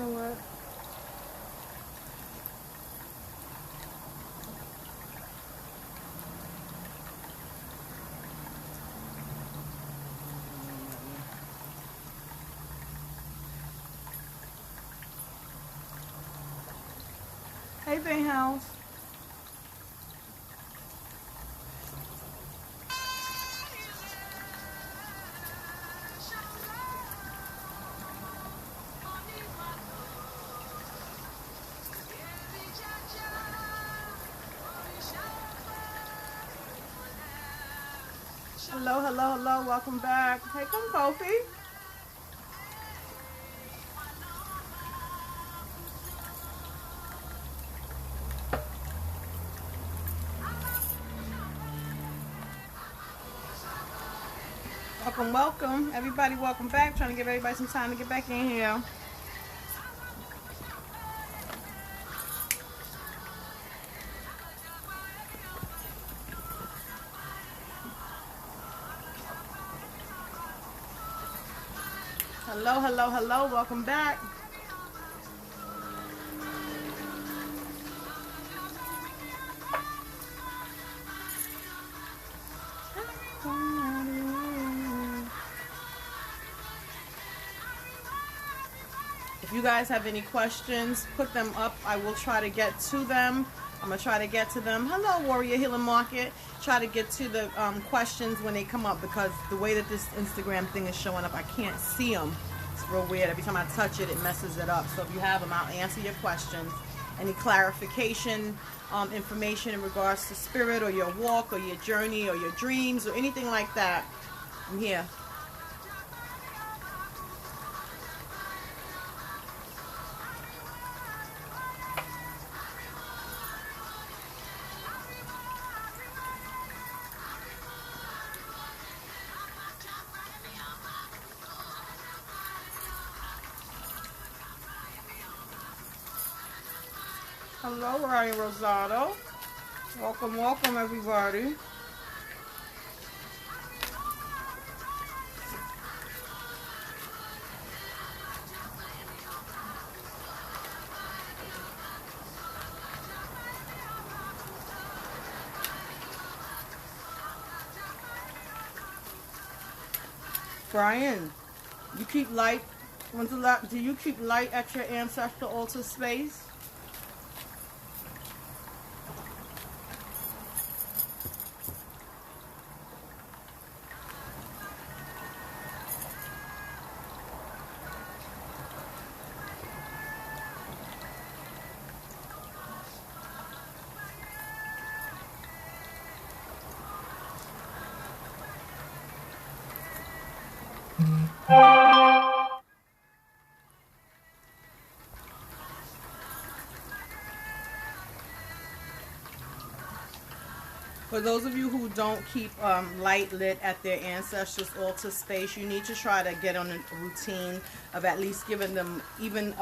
know what? Hey, Bang House. Hello, hello, hello. Welcome back. Hey, come, Kofi. Welcome, welcome. Everybody, welcome back. Trying to give everybody some time to get back in here. Hello, hello, hello. Welcome back. If you guys have any questions, put them up. I will try to get to them. I'm going to try to get to them. Hello, Warrior Healing Market. Try to get to the questions when they come up, because the way that this Instagram thing is showing up, I can't see them. It's real weird. Every time I touch it, it messes it up. So if you have them, I'll answer your questions. Any clarification, information in regards to spirit or your walk or your journey or your dreams or anything like that, I'm here. Hello, Ryan Rosado. Welcome, welcome, everybody. Brian, you keep light. Do you keep light at your ancestor altar space? For those of you who don't keep light lit at their ancestors' altar space, you need to try to get on a routine of at least giving them even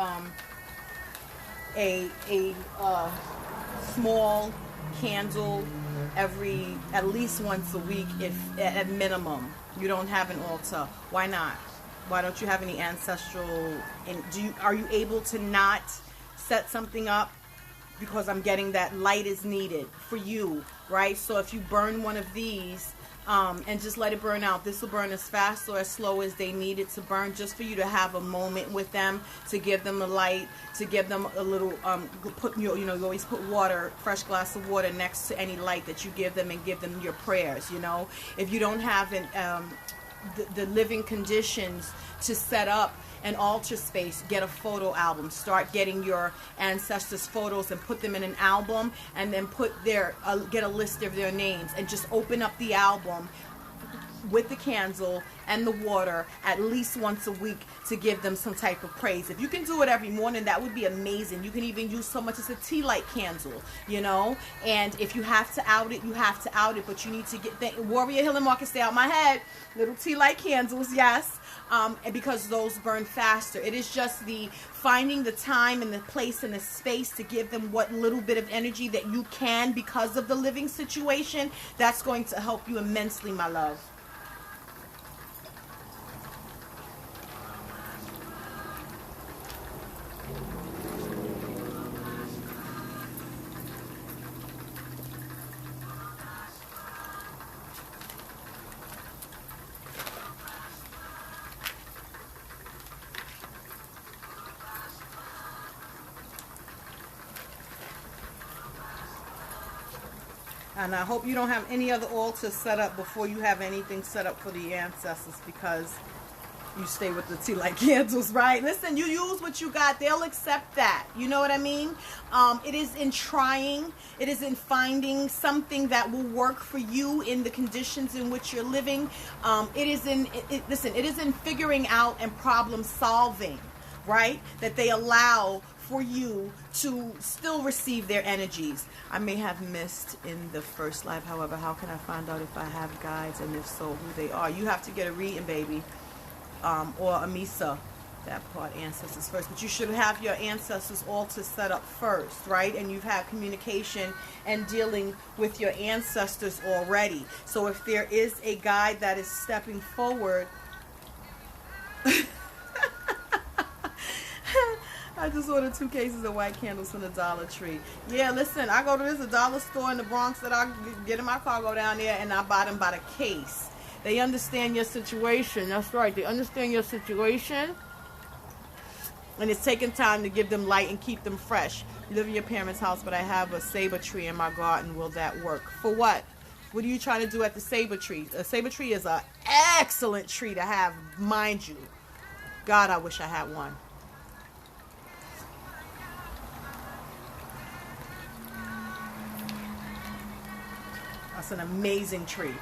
a small candle at least once a week, if at minimum. You don't have an altar. Why not? Why don't you have any ancestral? And are you able to not set something up? Because I'm getting that light is needed for you, right? So if you burn one of these and just let it burn out, this will burn as fast or as slow as they need it to burn, just for you to have a moment with them, to give them a light, to give them a little, you always put water, fresh glass of water next to any light that you give them, and give them your prayers, If you don't have the living conditions to set up an altar space, get a photo album. Start getting your ancestors' photos and put them in an album, and then get a list of their names, and just open up the album with the candle and the water at least once a week to give them some type of praise. If you can do it every morning, that would be amazing. You can even use so much as a tea light candle, and if you have to out it, you have to out it, but you need to get Warrior Healing Market, stay out my head, little tea light candles, yes, because those burn faster. It is just the finding the time and the place and the space to give them what little bit of energy that you can, because of the living situation. That's going to help you immensely, my love. And I hope you don't have any other altars set up before you have anything set up for the ancestors, because you stay with the tea light candles, right? Listen, you use what you got. They'll accept that. You know what I mean? It is in trying. It is in finding something that will work for you in the conditions in which you're living. It is in figuring out and problem solving, right? That they allow for you to still receive their energies. I may have missed in the first live. However, how can I find out if I have guides, and if so, who they are? You have to get a reading, baby. Or a Misa, that part, ancestors first. But you should have your ancestors altar set up first, right? And you've had communication and dealing with your ancestors already. So if there is a guide that is stepping forward, I just ordered 2 cases of white candles from the Dollar Tree. Yeah, listen, I go to a dollar store in the Bronx that I get in my car, go down there, and I buy them by the case. They understand your situation. That's right. They understand your situation. And it's taking time to give them light and keep them fresh. You live in your parents' house, but I have a saber tree in my garden. Will that work? For what? What are you trying to do at the saber tree? A saber tree is an excellent tree to have, mind you. God, I wish I had one. That's an amazing tree.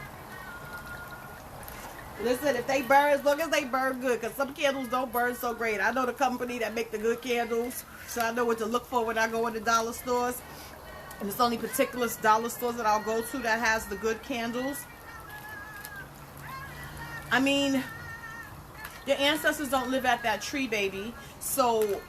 Listen, if they burn, as long as they burn good, because some candles don't burn so great. I know the company that make the good candles, so I know what to look for when I go into dollar stores. And it's only particular dollar stores that I'll go to that has the good candles. I mean, your ancestors don't live at that tree, baby. So,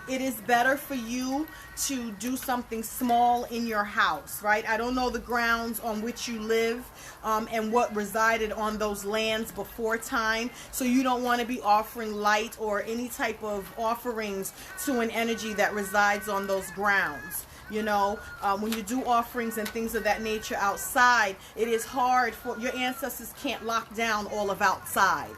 it is better for you to do something small in your house, right? I don't know the grounds on which you live and what resided on those lands before time, so you don't want to be offering light or any type of offerings to an energy that resides on those grounds. You know, when you do offerings and things of that nature outside, it is hard for your ancestors can't lock down all of outside.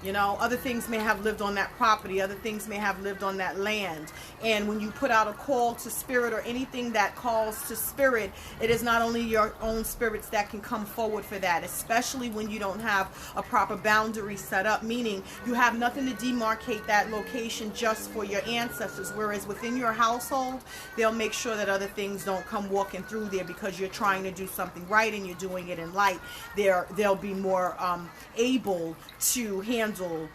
You know, other things may have lived on that property. Other things may have lived on that land. And when you put out a call to spirit or anything that calls to spirit, it is not only your own spirits that can come forward for that, especially when you don't have a proper boundary set up, meaning you have nothing to demarcate that location just for your ancestors. Whereas within your household, they'll make sure that other things don't come walking through there because you're trying to do something right and you're doing it in light. They'll be more able to handle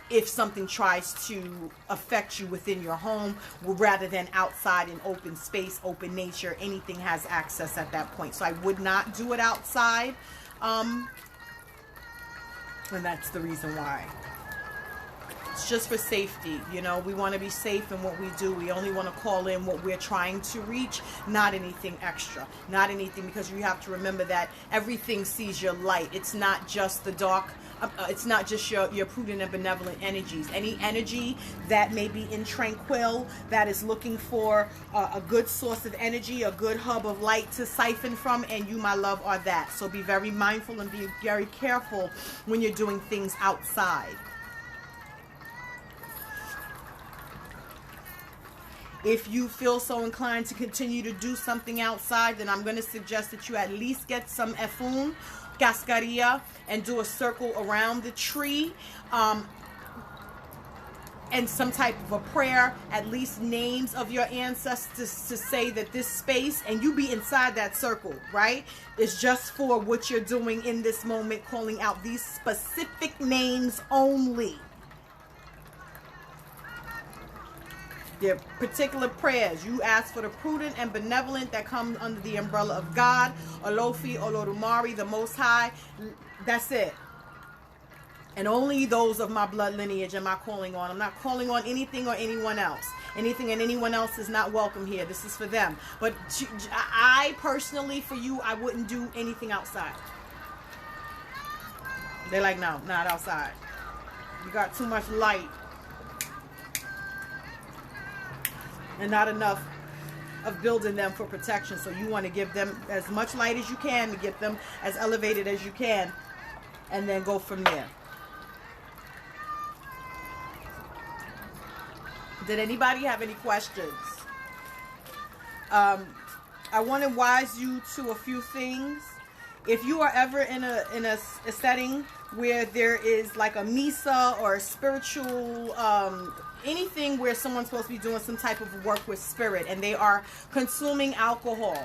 if something tries to affect you within your home, rather than outside in open space, open nature. Anything has access at that point. So I would not do it outside, and that's the reason why. It's just for safety. You know, we want to be safe in what we do. We only want to call in what we're trying to reach, not anything extra, not anything, because you have to remember that everything sees your light. It's not just the dark. It's not just your prudent and benevolent energies. Any energy that may be in tranquil, that is looking for a good source of energy, a good hub of light to siphon from, and you, my love, are that. So be very mindful and be very careful when you're doing things outside. If you feel so inclined to continue to do something outside, then I'm going to suggest that you at least get some efun, cascarilla, and do a circle around the tree, and some type of a prayer, at least names of your ancestors, to say that this space, and you be inside that circle, right, is just for what you're doing in this moment, calling out these specific names only. Their particular prayers. You ask for the prudent and benevolent that comes under the umbrella of God, Olofi, Olodumare, the Most High. That's it. And only those of my blood lineage am I calling on. I'm not calling on anything or anyone else. Anything and anyone else is not welcome here. This is for them. But I personally, for you, I wouldn't do anything outside. They're like, no, not outside. You got too much light. And not enough of building them for protection. So you want to give them as much light as you can to get them as elevated as you can, and then go from there. Did anybody have any questions? I want to wise you to a few things. If you are ever in a setting where there is like a misa or a spiritual anything where someone's supposed to be doing some type of work with spirit and they are consuming alcohol,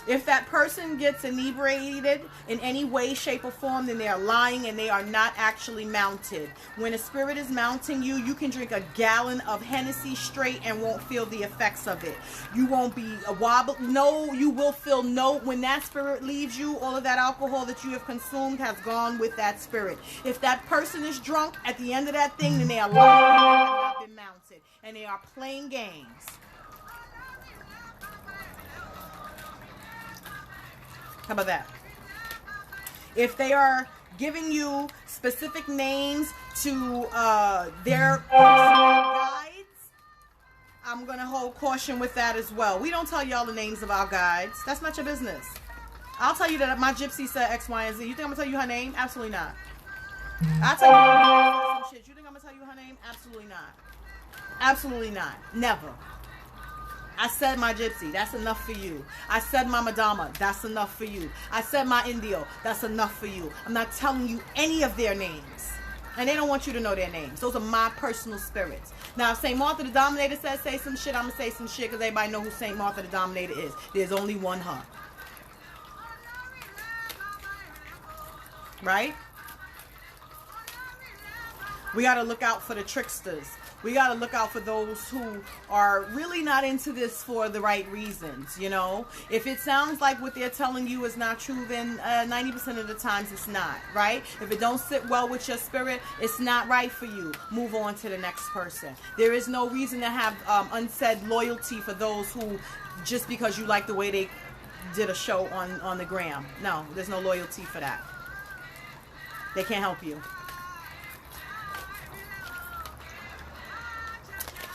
if that person gets inebriated in any way, shape, or form, then they are lying and they are not actually mounted. When a spirit is mounting you, you can drink a gallon of Hennessy straight and won't feel the effects of it. You won't be a wobble. No, you will feel no. When that spirit leaves you, all of that alcohol that you have consumed has gone with that spirit. If that person is drunk at the end of that thing, then they are lying and they have not been mounted. And they are playing games. How about that? If they are giving you specific names to their guides, I'm going to hold caution with that as well. We don't tell y'all the names of our guides. That's not your business. I'll tell you that my gypsy said X, Y, and Z. You think I'm going to tell you her name? Absolutely not. I'll tell you some shit. You think I'm going to tell you her name? Absolutely not. Absolutely not. Never. I said my gypsy, that's enough for you. I said my madama, that's enough for you. I said my Indio, that's enough for you. I'm not telling you any of their names. And they don't want you to know their names. Those are my personal spirits. Now, if St. Martha the Dominator says say some shit, I'm going to say some shit because everybody know who St. Martha the Dominator is. There's only one her. Right? We got to look out for the tricksters. We got to look out for those who are really not into this for the right reasons, you know. If it sounds like what they're telling you is not true, then 90% of the times it's not, right? If it don't sit well with your spirit, it's not right for you. Move on to the next person. There is no reason to have unsaid loyalty for those who, just because you like the way they did a show on the gram. No, there's no loyalty for that. They can't help you.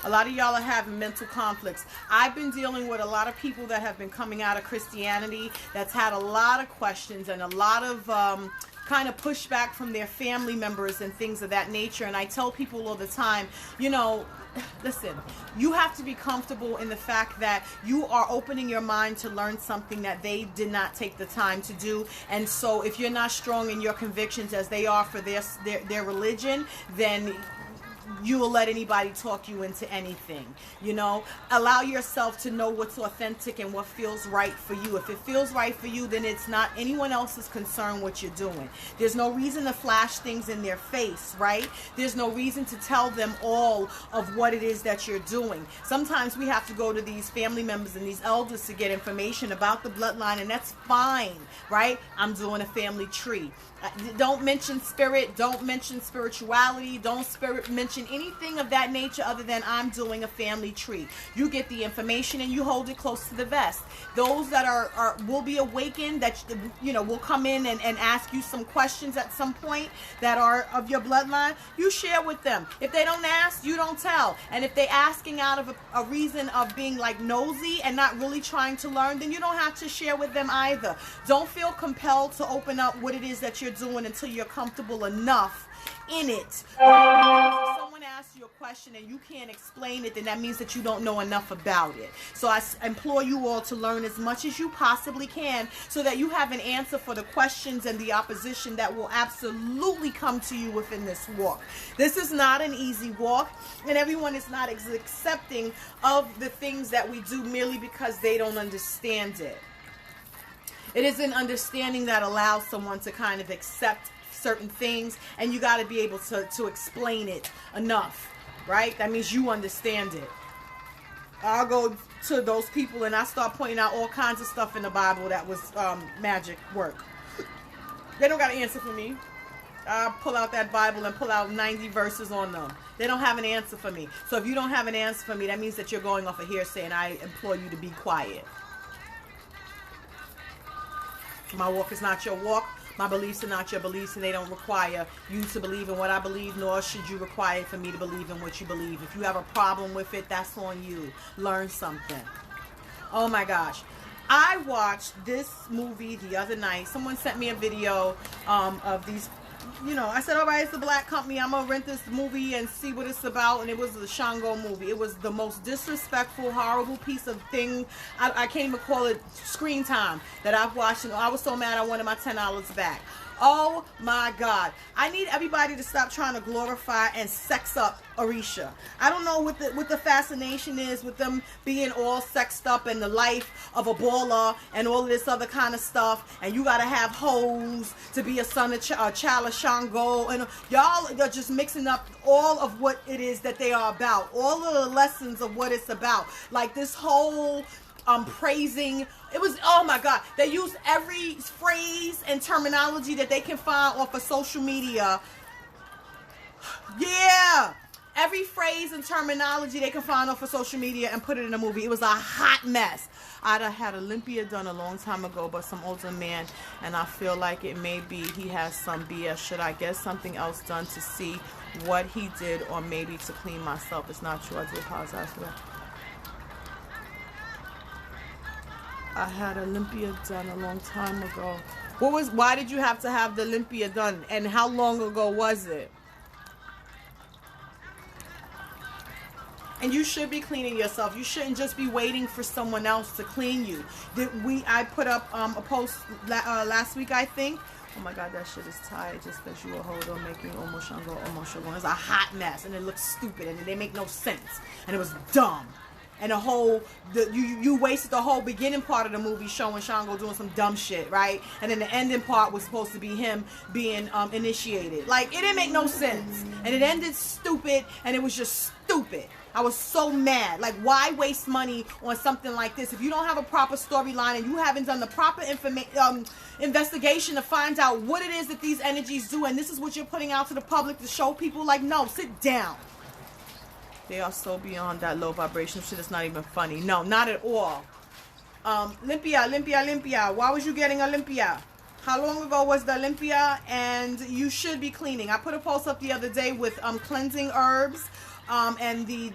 A lot of y'all are having mental conflicts. I've been dealing with a lot of people that have been coming out of Christianity that's had a lot of questions and a lot of kind of pushback from their family members and things of that nature. And I tell people all the time, you know, listen, you have to be comfortable in the fact that you are opening your mind to learn something that they did not take the time to do. And so if you're not strong in your convictions as they are for their religion, then you will let anybody talk you into anything, you know. Allow yourself to know what's authentic and what feels right for you. If it feels right for you, then it's not anyone else's concern what you're doing. There's no reason to flash things in their face, right? There's no reason to tell them all of what it is that you're doing. Sometimes we have to go to these family members and these elders to get information about the bloodline, and that's fine, right? I'm doing a family tree. Don't mention spirit, don't mention spirituality, don't mention anything of that nature other than I'm doing a family tree. You get the information and you hold it close to the vest. Those that are will be awakened, that, you know, will come in and ask you some questions at some point that are of your bloodline, you share with them. If they don't ask, you don't tell. And if they're asking out of a reason of being like nosy and not really trying to learn, then you don't have to share with them either. Don't feel compelled to open up what it is that you're doing until you're comfortable enough in it. If someone asks you a question and you can't explain it, then that means that you don't know enough about it. So I implore you all to learn as much as you possibly can so that you have an answer for the questions and the opposition that will absolutely come to you within this walk. This is not an easy walk, and everyone is not accepting of the things that we do merely because they don't understand it. It is an understanding that allows someone to kind of accept certain things, and you got to be able to explain it enough, right? That means you understand it. I'll go to those people and I start pointing out all kinds of stuff in the Bible that was magic work. They don't got an answer for me. I'll pull out that Bible and pull out 90 verses on them. They don't have an answer for me. So if you don't have an answer for me, that means that you're going off of hearsay, and I implore you to be quiet. My walk is not your walk. My beliefs are not your beliefs, and they don't require you to believe in what I believe, nor should you require for me to believe in what you believe. If you have a problem with it, that's on you. Learn something. Oh my gosh. I watched this movie the other night. Someone sent me a video of these you know, I said, all right, it's a black company. I'm going to rent this movie and see what it's about. And it was the Shango movie. It was the most disrespectful, horrible piece of thing. I can't even call it screen time that I've watched. And I was so mad I wanted my $10 back. Oh my God. I need everybody to stop trying to glorify and sex up Orisha. I don't know what the fascination is with them being all sexed up and the life of a baller and all of this other kind of stuff. And you got to have hoes to be a son of child of Shango. And y'all are just mixing up all of what it is that they are about. All of the lessons of what it's about. Like this whole praising. It was, oh my God, they used every phrase and terminology that they can find off of social media. Yeah, every phrase and terminology they can find off of social media and put it in a movie. It was a hot mess. I'd have had Olympia done a long time ago, but some older man, and I feel like it may be he has some BS. Should I get something else done to see what he did, or maybe to clean myself? It's not true. I do apologize for that. I had Olympia done a long time ago. Why did you have to have the Olympia done? And how long ago was it? And you should be cleaning yourself. You shouldn't just be waiting for someone else to clean you. I put up a post last week, I think. Oh my God, that shit is tired. Just because you a hoe don't make you almost Shango, almost Shango. It's a hot mess, and it looks stupid, and they make no sense, and it was dumb. And you wasted the whole beginning part of the movie showing Shango doing some dumb shit, right? And then the ending part was supposed to be him being initiated. Like, it didn't make no sense. And it ended stupid, and it was just stupid. I was so mad. Like, why waste money on something like this? If you don't have a proper storyline and you haven't done the proper investigation to find out what it is that these energies do, and this is what you're putting out to the public to show people, like, no, sit down. They are so beyond that low vibration shit. It's not even funny. No, not at all. Olympia. Why was you getting Olympia? How long ago was the Olympia? And you should be cleaning. I put a post up the other day with cleansing herbs and the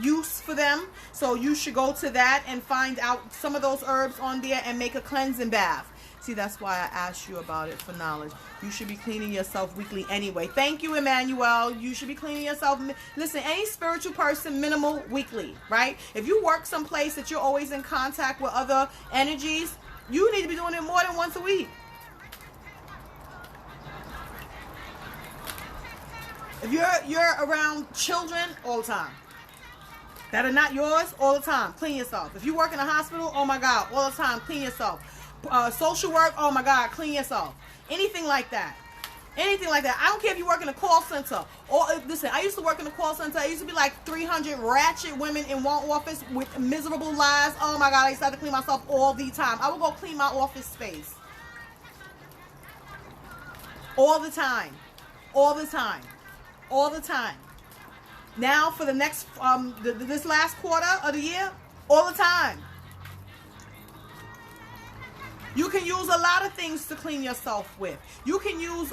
use for them. So you should go to that and find out some of those herbs on there and make a cleansing bath. See, that's why I asked you about it, for knowledge. You should be cleaning yourself weekly anyway. Thank you, Emmanuel. You should be cleaning yourself. Listen, any spiritual person, minimal weekly, right? If you work someplace that you're always in contact with other energies, you need to be doing it more than once a week. If you're around children, all the time. That are not yours, all the time. Clean yourself. If you work in a hospital, oh my God, all the time, clean yourself. Social work, oh my God, clean yourself. Anything like that. Anything like that. I don't care if you work in a call center. Or listen, I used to work in a call center. I used to be like 300 ratchet women in one office with miserable lives. Oh my God, I used to have to clean myself all the time. I would go clean my office space. All the time. All the time. All the time. Now for the next, this last quarter of the year, all the time. You can use a lot of things to clean yourself with. You can use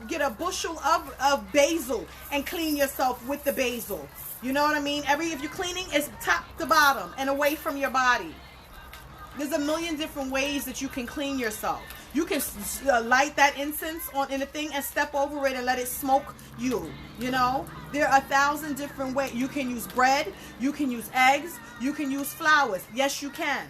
get a bushel of basil and clean yourself with the basil. You know what I mean? If you're cleaning, it's top to bottom and away from your body. There's a million different ways that you can clean yourself. You can light that incense in a thing and step over it and let it smoke you. You know, there are 1,000 different ways. You can use bread. You can use eggs. You can use flowers. Yes, you can.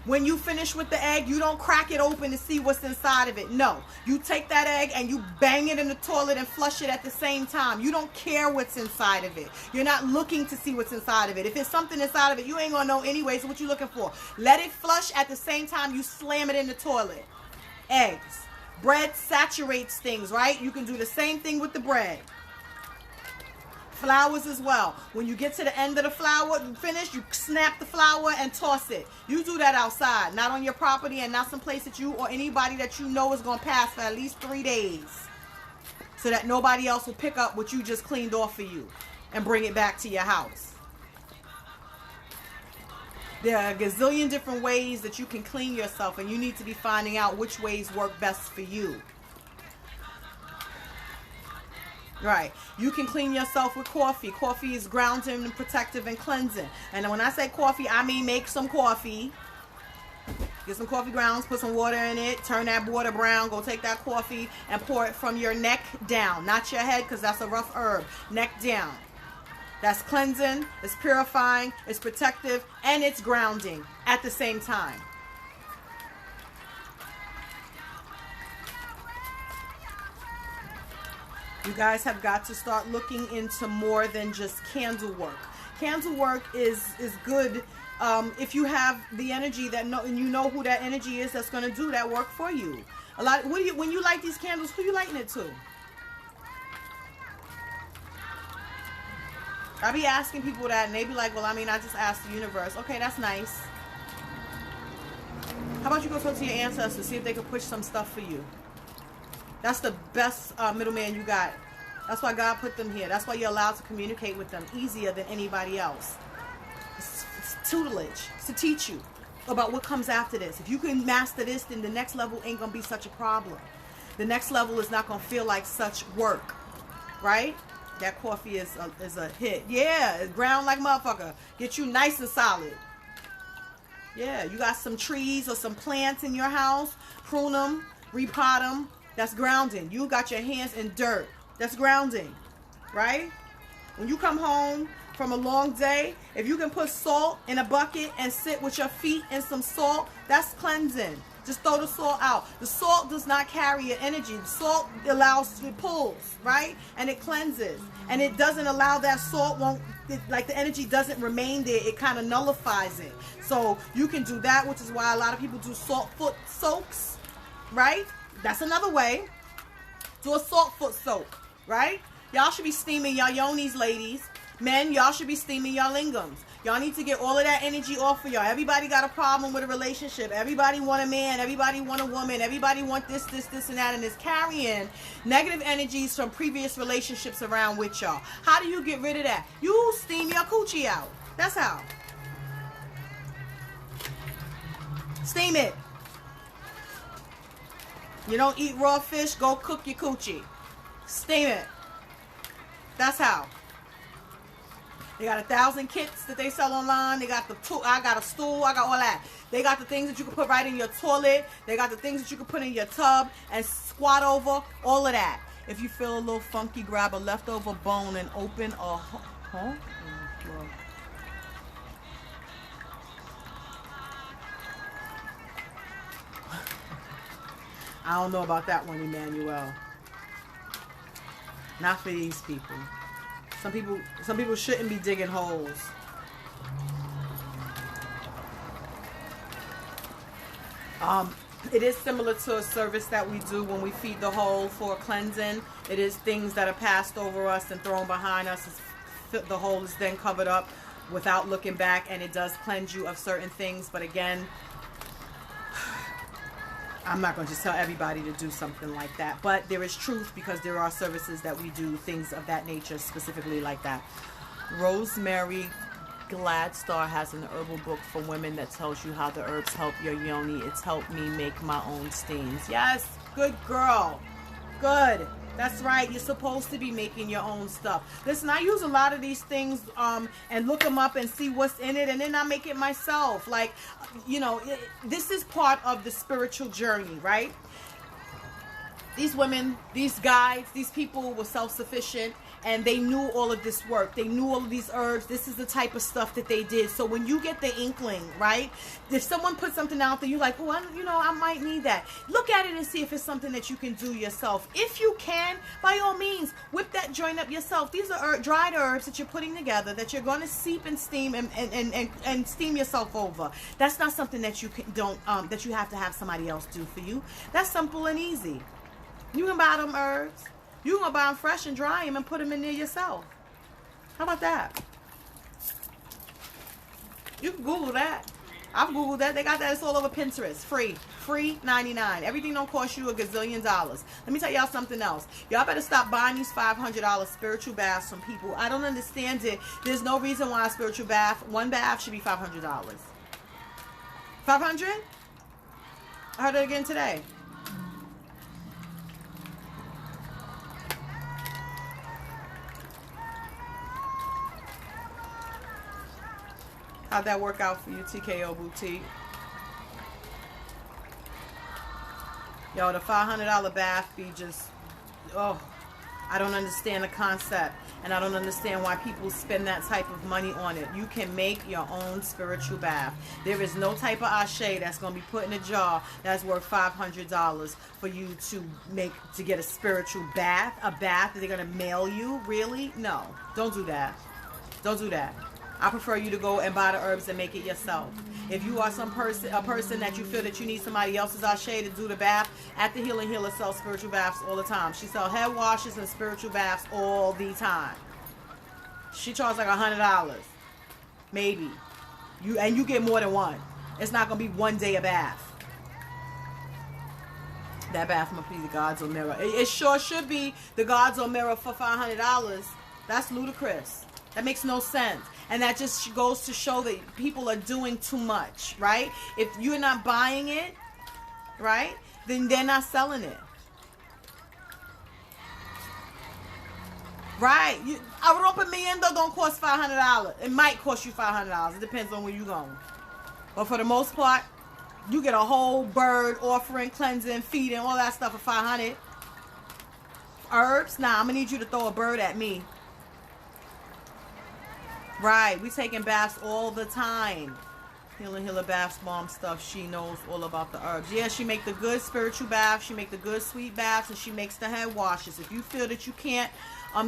When you finish with the egg, you don't crack it open to see what's inside of it. No. You take that egg and you bang it in the toilet and flush it at the same time. You don't care what's inside of it. You're not looking to see what's inside of it. If it's something inside of it, you ain't going to know anyway, so what you looking for? Let it flush at the same time you slam it in the toilet. Eggs. Bread saturates things, right? You can do the same thing with the bread. Flowers as well. When you get to the end of the flower, finish, you snap the flower and toss it. You do that outside, not on your property and not someplace that you or anybody that you know is going to pass for at least 3 days. So that nobody else will pick up what you just cleaned off for you and bring it back to your house. There are a gazillion different ways that you can clean yourself, and you need to be finding out which ways work best for you. Right. You can clean yourself with coffee. Coffee is grounding and protective and cleansing. And when I say coffee, I mean make some coffee. Get some coffee grounds, put some water in it, turn that water brown, go take that coffee and pour it from your neck down. Not your head, because that's a rough herb. Neck down. That's cleansing, it's purifying, it's protective, and it's grounding at the same time. You guys have got to start looking into more than just candle work. Candle work is good if you have the energy and you know who that energy is that's going to do that work for you. When you light these candles, who you lighting it to? I be asking people that, and they be like, well, I mean, I just asked the universe. Okay, that's nice. How about you go talk to your ancestors, see if they can push some stuff for you. That's the best middleman you got. That's why God put them here. That's why you're allowed to communicate with them easier than anybody else. It's tutelage. It's to teach you about what comes after this. If you can master this, then the next level ain't going to be such a problem. The next level is not going to feel like such work. Right? That coffee is a hit. Yeah, it's ground like motherfucker. Get you nice and solid. Yeah, you got some trees or some plants in your house. Prune them, repot them. That's grounding. You got your hands in dirt. That's grounding. Right? When you come home from a long day, if you can put salt in a bucket and sit with your feet in some salt, that's cleansing. Just throw the salt out. The salt does not carry your energy. The salt it pulls, right? And it cleanses. And it doesn't allow that salt like the energy doesn't remain there. It kind of nullifies it. So you can do that, which is why a lot of people do salt foot soaks, right? That's another way. Do a salt foot soak, right? Y'all should be steaming y'all yonis, ladies. Men, y'all should be steaming y'all lingams. Y'all need to get all of that energy off of y'all. Everybody got a problem with a relationship. Everybody want a man. Everybody want a woman. Everybody want this, and that. And it's carrying negative energies from previous relationships around with y'all. How do you get rid of that? You steam your coochie out. That's how. Steam it. You don't eat raw fish, go cook your coochie. Steam it. That's how. They got 1,000 kits that they sell online. They got I got a stool. I got all that. They got the things that you can put right in your toilet. They got the things that you can put in your tub and squat over. All of that. If you feel a little funky, grab a leftover bone and open a I don't know about that one, Emmanuel. Not for these people. Some people shouldn't be digging holes. It is similar to a service that we do when we feed the hole for cleansing. It is things that are passed over us and thrown behind us. The hole is then covered up without looking back, and it does cleanse you of certain things. But again, I'm not going to just tell everybody to do something like that. But there is truth, because there are services that we do, things of that nature, specifically like that. Rosemary Gladstar has an herbal book for women that tells you how the herbs help your yoni. It's helped me make my own steams. Yes, good girl. Good. That's right. You're supposed to be making your own stuff. Listen, I use a lot of these things and look them up and see what's in it, and then I make it myself. Like, you know, this is part of the spiritual journey, right? These women, these guides, these people were self-sufficient, and they knew all of this work. They knew all of these herbs. This is the type of stuff that they did. So when you get the inkling, right? If someone puts something out there, you're like, oh, I might need that. Look at it and see if it's something that you can do yourself. If you can, by all means, whip that joint up yourself. These are dried herbs that you're putting together that you're going to steep and steam and steam yourself over. That's not something that you that you have to have somebody else do for you. That's simple and easy. You can buy them herbs. You can buy them fresh and dry them and put them in there yourself. How about that? You can Google that. I've Googled that. They got that. It's all over Pinterest. Free 99. Everything don't cost you a gazillion dollars. Let me tell y'all something else. Y'all better stop buying these $500 spiritual baths from people. I don't understand it. There's no reason why a spiritual bath, one bath should be $500. 500? I heard it again today. How'd that work out for you, TKO Boutique? Yo, the $500 bath be just, oh, I don't understand the concept, and I don't understand why people spend that type of money on it. You can make your own spiritual bath. There is no type of ashe that's going to be put in a jar that's worth $500 for you to get a spiritual bath, a bath that they're going to mail you. Really? No, don't do that. Don't do that. I prefer you to go and buy the herbs and make it yourself. If you are a person that you feel that you need somebody else's ashe to do the bath, at the Healing Healer sells spiritual baths all the time. She sells head washes and spiritual baths all the time. She charges like $100, maybe. You get more than one. It's not gonna be one day a bath. That bath must be the Gods or Mirror. It sure should be the Gods or Mirror for $500. That's ludicrous. That makes no sense. And that just goes to show that people are doing too much, right? If you're not buying it, right, then they're not selling it. Right? A ropa miendo don't cost $500. It might cost you $500. It depends on where you're going. But for the most part, you get a whole bird offering, cleansing, feeding, all that stuff for $500. Herbs? Nah, I'm going to need you to throw a bird at me. Right, we taking baths all the time. Healing Healer baths, mom stuff. She knows all about the herbs. Yeah, she make the good spiritual baths. She make the good sweet baths, and she makes the head washes. If you feel that you can't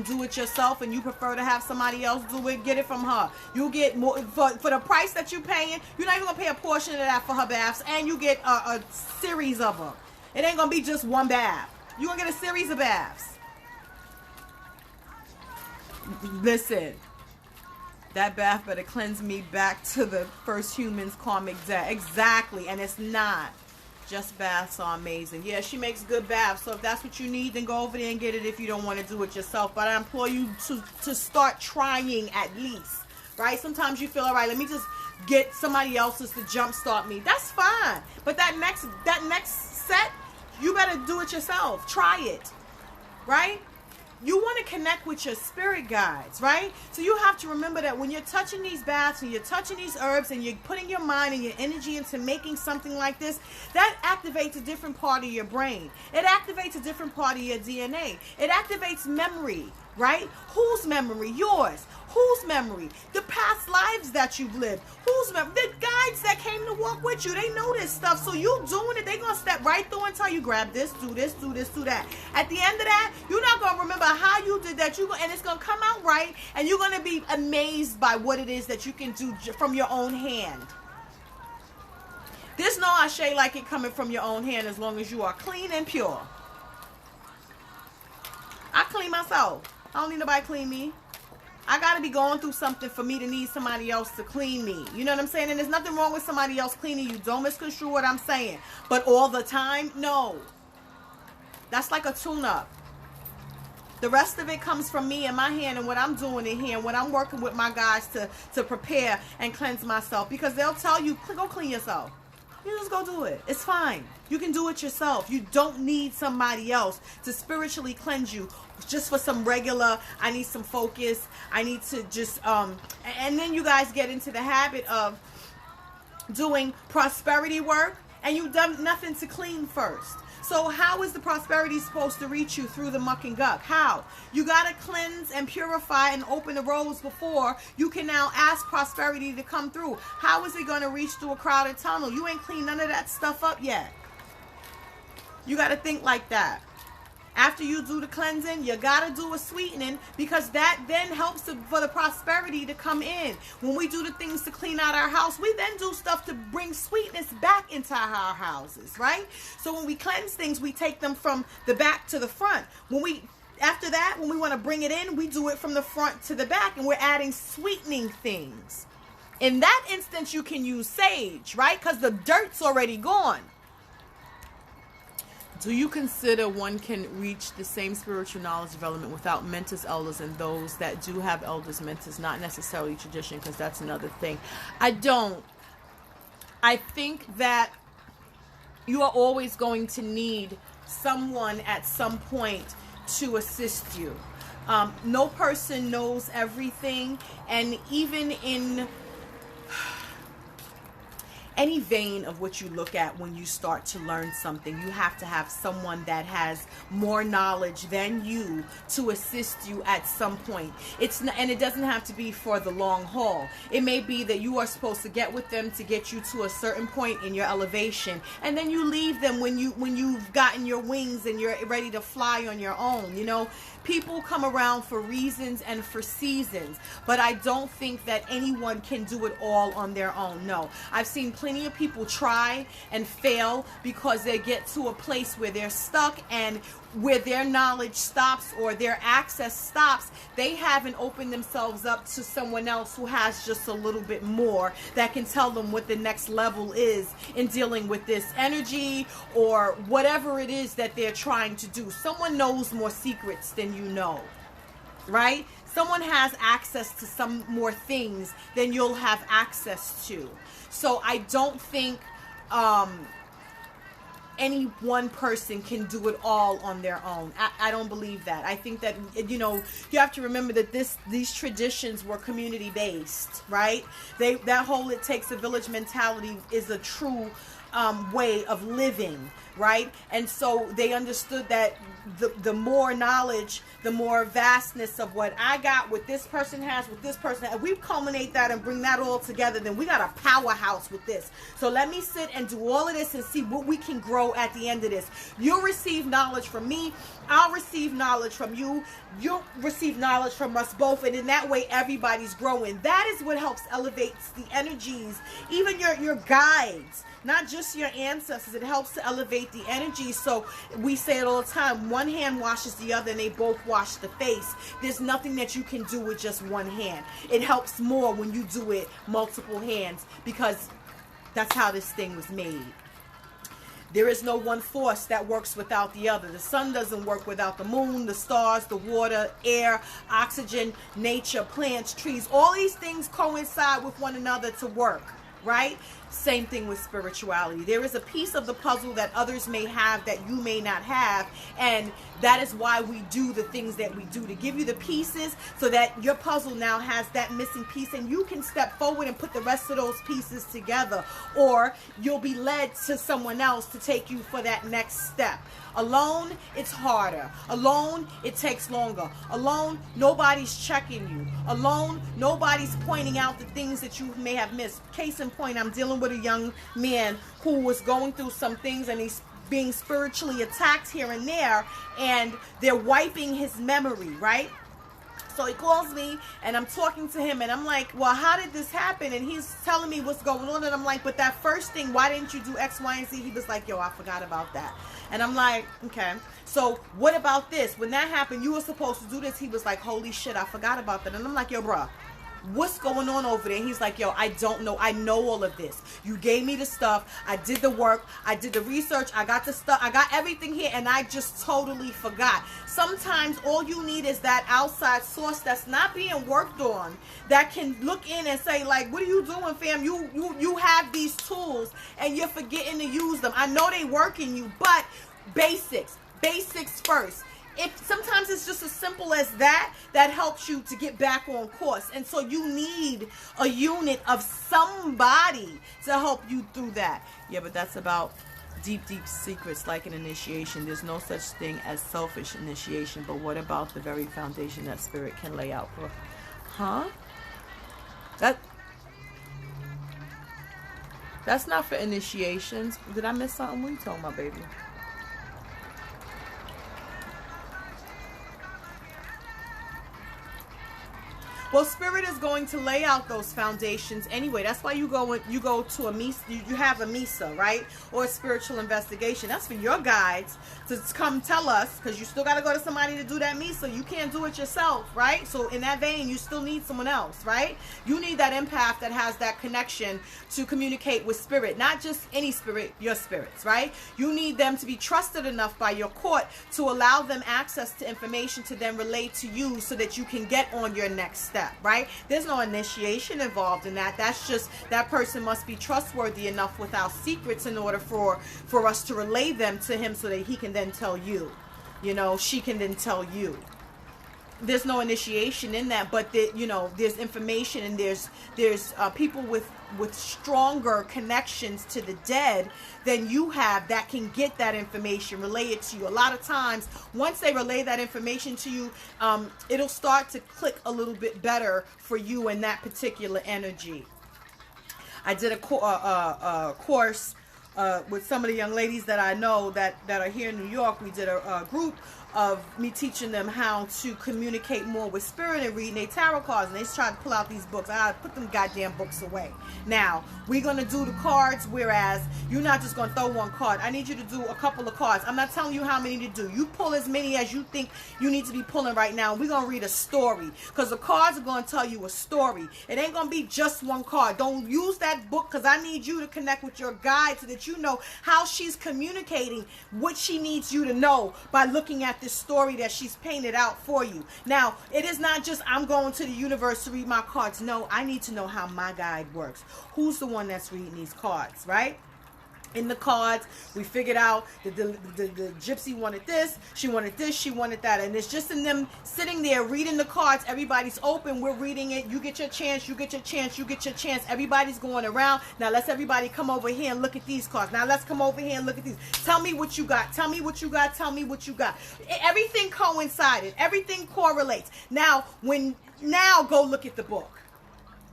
do it yourself and you prefer to have somebody else do it, get it from her. You get more for the price that you're paying. You're not even gonna pay a portion of that for her baths, and you get a series of them. It ain't gonna be just one bath. You're gonna get a series of baths. Listen. That bath better cleanse me back to the first human's karmic debt. Exactly. And it's not. Just baths are amazing. Yeah, she makes good baths. So if that's what you need, then go over there and get it if you don't want to do it yourself. But I implore you to start trying at least. Right? Sometimes you feel, all right, let me just get somebody else's to jumpstart me. That's fine. But that next set, you better do it yourself. Try it. Right? You want to connect with your spirit guides, right? So you have to remember that when you're touching these baths and you're touching these herbs and you're putting your mind and your energy into making something like this, that activates a different part of your brain. It activates a different part of your DNA. It activates memory, right? Whose memory? Yours. Whose memory? The past lives that you've lived. Whose memory? The guides that came to walk with you. They know this stuff. So you doing it, they're going to step right through and tell you, grab this, do this, do this, do that. At the end of that, you're not going to remember how you did that. And it's going to come out right, and you're going to be amazed by what it is that you can do from your own hand. There's no ashe like it coming from your own hand as long as you are clean and pure. I clean myself. I don't need nobody clean me. I got to be going through something for me to need somebody else to clean me. You know what I'm saying? And there's nothing wrong with somebody else cleaning you. Don't misconstrue what I'm saying. But all the time, no. That's like a tune-up. The rest of it comes from me and my hand and what I'm doing in here and what I'm working with my guys to prepare and cleanse myself. Because they'll tell you, go clean yourself. You just go do it. It's fine. You can do it yourself. You don't need somebody else to spiritually cleanse you just for some regular, I need some focus. I need to just, and then you guys get into the habit of doing prosperity work and you've done nothing to clean first. So how is the prosperity supposed to reach you through the muck and guck? How? You got to cleanse and purify and open the roads before you can now ask prosperity to come through. How is it going to reach through a crowded tunnel? You ain't cleaned none of that stuff up yet. You got to think like that. After you do the cleansing, you got to do a sweetening because that then helps for the prosperity to come in. When we do the things to clean out our house, we then do stuff to bring sweetness back into our houses, right? So when we cleanse things, we take them from the back to the front. After that, when we want to bring it in, we do it from the front to the back, and we're adding sweetening things. In that instance, you can use sage, right? Because the dirt's already gone. Do you consider one can reach the same spiritual knowledge development without mentors, elders, and those that do have elders, mentors, not necessarily tradition, because that's another thing? I don't. I think that you are always going to need someone at some point to assist you. No person knows everything, and even any vein of what you look at when you start to learn something, you have to have someone that has more knowledge than you to assist you at some point. And it doesn't have to be for the long haul. It may be that you are supposed to get with them to get you to a certain point in your elevation, and then you leave them when you've gotten your wings and you're ready to fly on your own. You know, people come around for reasons and for seasons, but I don't think that anyone can do it all on their own. No, I've seen plenty of people try and fail because they get to a place where they're stuck, and where their knowledge stops or their access stops, they haven't opened themselves up to someone else who has just a little bit more that can tell them what the next level is in dealing with this energy or whatever it is that they're trying to do. Someone knows more secrets than you know, right? Someone has access to some more things than you'll have access to. So I don't think any one person can do it all on their own. I don't believe that. I think that, you know, you have to remember that these traditions were community based, right? That whole "it takes a village" mentality is a true way of living, right? And so they understood that the more knowledge, the more vastness of what I got, what this person has, what this person has, we culminate that and bring that all together, then we got a powerhouse with this. So let me sit and do all of this and see what we can grow at the end of this. You'll receive knowledge from me. I'll receive knowledge from you. You'll receive knowledge from us both. And in that way, everybody's growing. That is what helps elevate the energies, even your guides, not just your ancestors. It helps to elevate the energy. So we say it all the time, one hand washes the other and they both wash the face. There's nothing that you can do with just one hand. It helps more when you do it multiple hands, because that's how this thing was made. There is no one force that works without the other. The sun doesn't work without the moon, the stars, the water, air, oxygen, nature, plants, trees. All these things coincide with one another to work, right? Same thing with spirituality. There is a piece of the puzzle that others may have that you may not have, and that is why we do the things that we do, to give you the pieces so that your puzzle now has that missing piece and you can step forward and put the rest of those pieces together, or you'll be led to someone else to take you for that next step. Alone, it's harder. Alone, it takes longer. Alone, nobody's checking you. Alone, nobody's pointing out the things that you may have missed. Case in point, I'm dealing with a young man who was going through some things, and he's being spiritually attacked here and there, and they're wiping his memory, right? So he calls me and I'm talking to him and I'm like, well, how did this happen? And he's telling me what's going on, and I'm like, but that first thing, why didn't you do X, Y, and Z? He was like, yo, I forgot about that. And I'm like, okay, so what about this? When that happened, you were supposed to do this. He was like, holy shit, I forgot about that. And I'm like, yo, bruh, what's going on over there? And he's like, yo, I don't know. I know all of this. You gave me the stuff. I did the work. I did the research. I got the stuff. I got everything here, and I just totally forgot. Sometimes all you need is that outside source that's not being worked on, that can look in and say, like, what are you doing, fam? You have these tools and you're forgetting to use them. I know they work in you, but basics first. If sometimes it's just as simple as that helps you to get back on course. And so you need a unit of somebody to help you through that. Yeah, but that's about deep secrets, like an initiation. There's no such thing as selfish initiation. But what about the very foundation that spirit can lay out for? That's not for initiations. Did I miss something? What are you talking about, baby? Well, spirit is going to lay out those foundations anyway. That's why you go to a misa. You have a misa, right? Or a spiritual investigation. That's for your guides to come tell us, because you still got to go to somebody to do that misa. You can't do it yourself, right? So in that vein, you still need someone else, right? You need that empath that has that connection to communicate with spirit, not just any spirit, your spirits, right? You need them to be trusted enough by your court to allow them access to information to then relate to you so that you can get on your next step. Right? There's no initiation involved in that. That's just that person must be trustworthy enough with our secrets in order for us to relay them to him so that he can then tell you. You know, she can then tell you. there's no initiation in that, but you know, there's information, and there's people with stronger connections to the dead than you have that can get that information, relay it to you. A lot of times, once they relay that information to you, it'll start to click a little bit better for you in that particular energy. I did a course with some of the young ladies that I know that are here in New York. We did a group of me teaching them how to communicate more with spirit and reading their tarot cards, and they tried to pull out these books. I put them goddamn books away. Now we're gonna do the cards, whereas you're not just gonna throw one card. I need you to do a couple of cards. I'm not telling you how many to do. You pull as many as you think you need to be pulling right now. We're gonna read a story, because the cards are gonna tell you a story. It ain't gonna be just one card. Don't use that book, because I need you to connect with your guide so that you know how she's communicating what she needs you to know by looking at this story that she's painted out for you. Now, it is not just I'm going to the universe to read my cards. No, I need to know how my guide works. Who's the one that's reading these cards, right? In the cards, we figured out that the gypsy wanted this, she wanted that, and it's just in them sitting there reading the cards. Everybody's open, we're reading it. You get your chance, you get your chance, you get your chance. Everybody's going around. Now let's everybody come over here and look at these cards. Now let's come over here and look at these. Tell me what you got. Tell me what you got. Tell me what you got. Everything coincided. Everything correlates. Now go look at the book,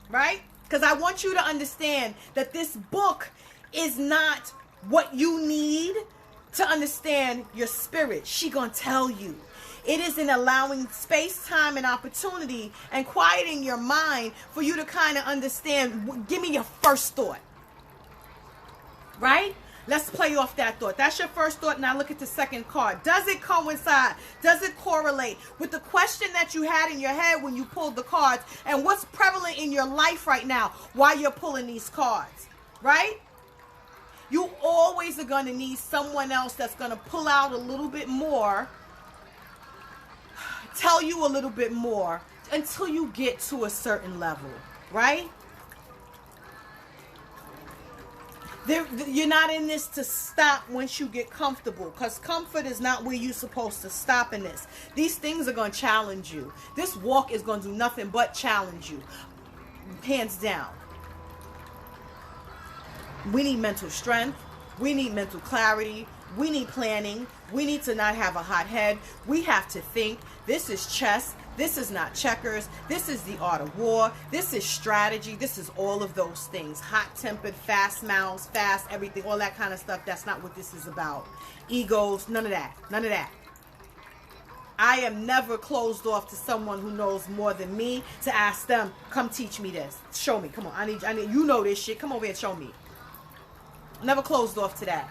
right? Because I want you to understand that this book is not what you need to understand your spirit. She gonna tell you. It is in allowing space, time, and opportunity and quieting your mind for you to kind of understand. Give me your first thought. Right? Let's play off that thought. That's your first thought. Now look at the second card. Does it coincide? Does it correlate with the question that you had in your head when you pulled the cards, and what's prevalent in your life right now while you're pulling these cards? Right? You always are going to need someone else that's going to pull out a little bit more, tell you a little bit more until you get to a certain level, right? You're not in this to stop once you get comfortable, because comfort is not where you're supposed to stop in this. These things are going to challenge you. This walk is going to do nothing but challenge you, hands down. We need mental strength. We need mental clarity. We need planning. We need to not have a hot head. We have to think. This is chess. This is not checkers. This is the art of war. This is strategy. This is all of those things. Hot-tempered, fast mouths, fast everything, all that kind of stuff. That's not what this is about. Egos, none of that. None of that. I am never closed off to someone who knows more than me to ask them, come teach me this. Show me. Come on. I need you know this shit. Come over here and show me. Never closed off to that.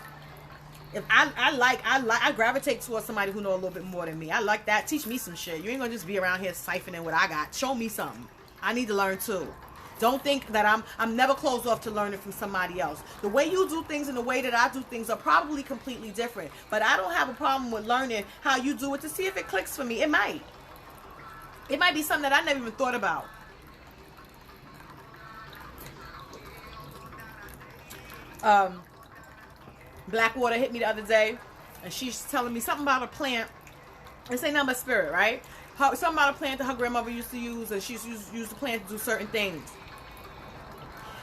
If I gravitate towards somebody who knows a little bit more than me. I like that. Teach me some shit. You ain't gonna just be around here siphoning what I got. Show me something. I need to learn too. Don't think that I'm never closed off to learning from somebody else. The way you do things and the way that I do things are probably completely different. But I don't have a problem with learning how you do it to see if it clicks for me. It might. It might be something that I never even thought about. Blackwater hit me the other day, and she's telling me something about a plant. This ain't nothing but spirit, right? Something about a plant that her grandmother used to use, and she used the plant to do certain things.